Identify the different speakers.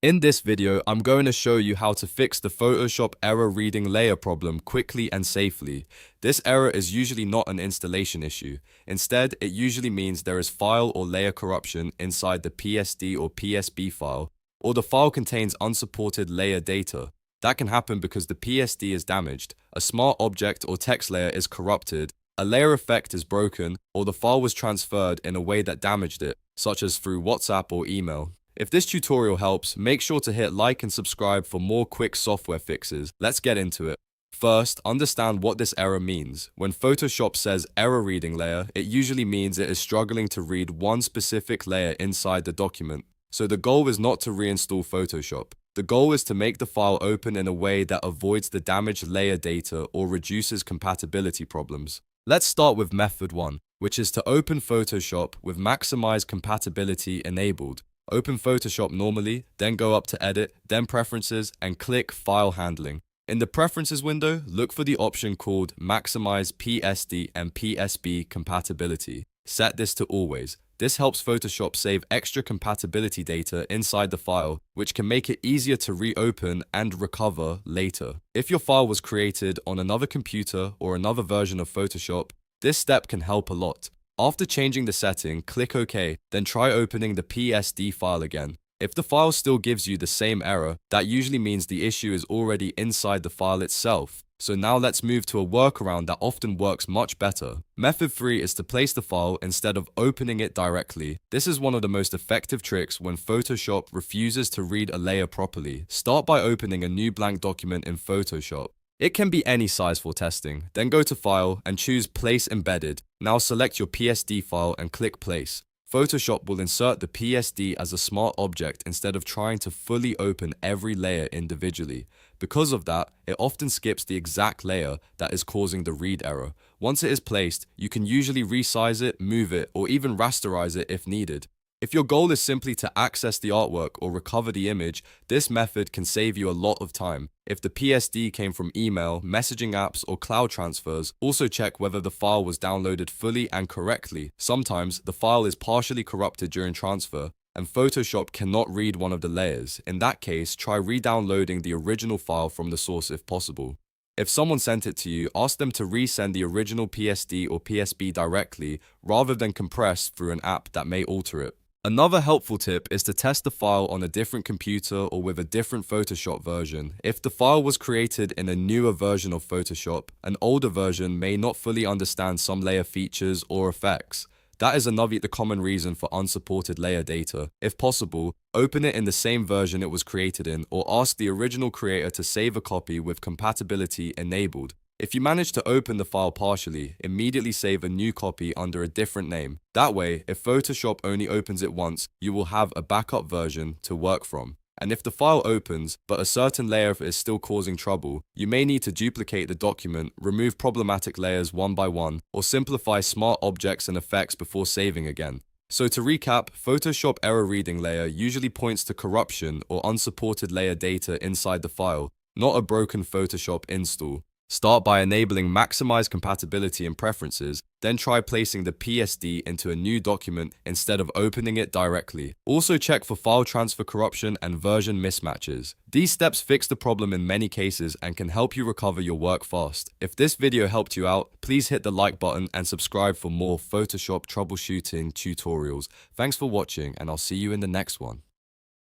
Speaker 1: In this video, I'm going to show you how to fix the Photoshop error reading layer problem quickly and safely. This error is usually not an installation issue. Instead, it usually means there is file or layer corruption inside the PSD or PSB file, or the file contains unsupported layer data. That can happen because the PSD is damaged, a smart object or text layer is corrupted, a layer effect is broken, or the file was transferred in a way that damaged it, such as through WhatsApp or email. If this tutorial helps, make sure to hit like and subscribe for more quick software fixes. Let's get into it. First, understand what this error means. When Photoshop says error reading layer, it usually means it is struggling to read one specific layer inside the document. So the goal is not to reinstall Photoshop. The goal is to make the file open in a way that avoids the damaged layer data or reduces compatibility problems. Let's start with method 1, which is to open Photoshop with maximize compatibility enabled. Open Photoshop normally, then go up to Edit, then Preferences, and click File Handling. In the Preferences window, look for the option called Maximize PSD and PSB Compatibility. Set this to Always. This helps Photoshop save extra compatibility data inside the file, which can make it easier to reopen and recover later. If your file was created on another computer or another version of Photoshop, this step can help a lot. After changing the setting, click OK, then try opening the PSD file again. If the file still gives you the same error, that usually means the issue is already inside the file itself. So now let's move to a workaround that often works much better. Method 3 is to place the file instead of opening it directly. This is one of the most effective tricks when Photoshop refuses to read a layer properly. Start by opening a new blank document in Photoshop. It can be any size for testing. Then go to File and choose Place Embedded. Now select your PSD file and click Place. Photoshop will insert the PSD as a smart object instead of trying to fully open every layer individually. Because of that, it often skips the exact layer that is causing the read error. Once it is placed, you can usually resize it, move it, or even rasterize it if needed. If your goal is simply to access the artwork or recover the image, this method can save you a lot of time. If the PSD came from email, messaging apps, or cloud transfers, also check whether the file was downloaded fully and correctly. Sometimes, the file is partially corrupted during transfer, and Photoshop cannot read one of the layers. In that case, try re-downloading the original file from the source if possible. If someone sent it to you, ask them to resend the original PSD or PSB directly, rather than compressed through an app that may alter it. Another helpful tip is to test the file on a different computer or with a different Photoshop version. If the file was created in a newer version of Photoshop, an older version may not fully understand some layer features or effects. That is another common reason for unsupported layer data. If possible, open it in the same version it was created in, or ask the original creator to save a copy with compatibility enabled. If you manage to open the file partially, immediately save a new copy under a different name. That way, if Photoshop only opens it once, you will have a backup version to work from. And if the file opens, but a certain layer is still causing trouble, you may need to duplicate the document, remove problematic layers one by one, or simplify smart objects and effects before saving again. So to recap, Photoshop error reading layer usually points to corruption or unsupported layer data inside the file, not a broken Photoshop install. Start by enabling Maximize Compatibility in Preferences, then try placing the PSD into a new document instead of opening it directly. Also check for file transfer corruption and version mismatches. These steps fix the problem in many cases and can help you recover your work fast. If this video helped you out, please hit the like button and subscribe for more Photoshop troubleshooting tutorials. Thanks for watching, and I'll see you in the next one.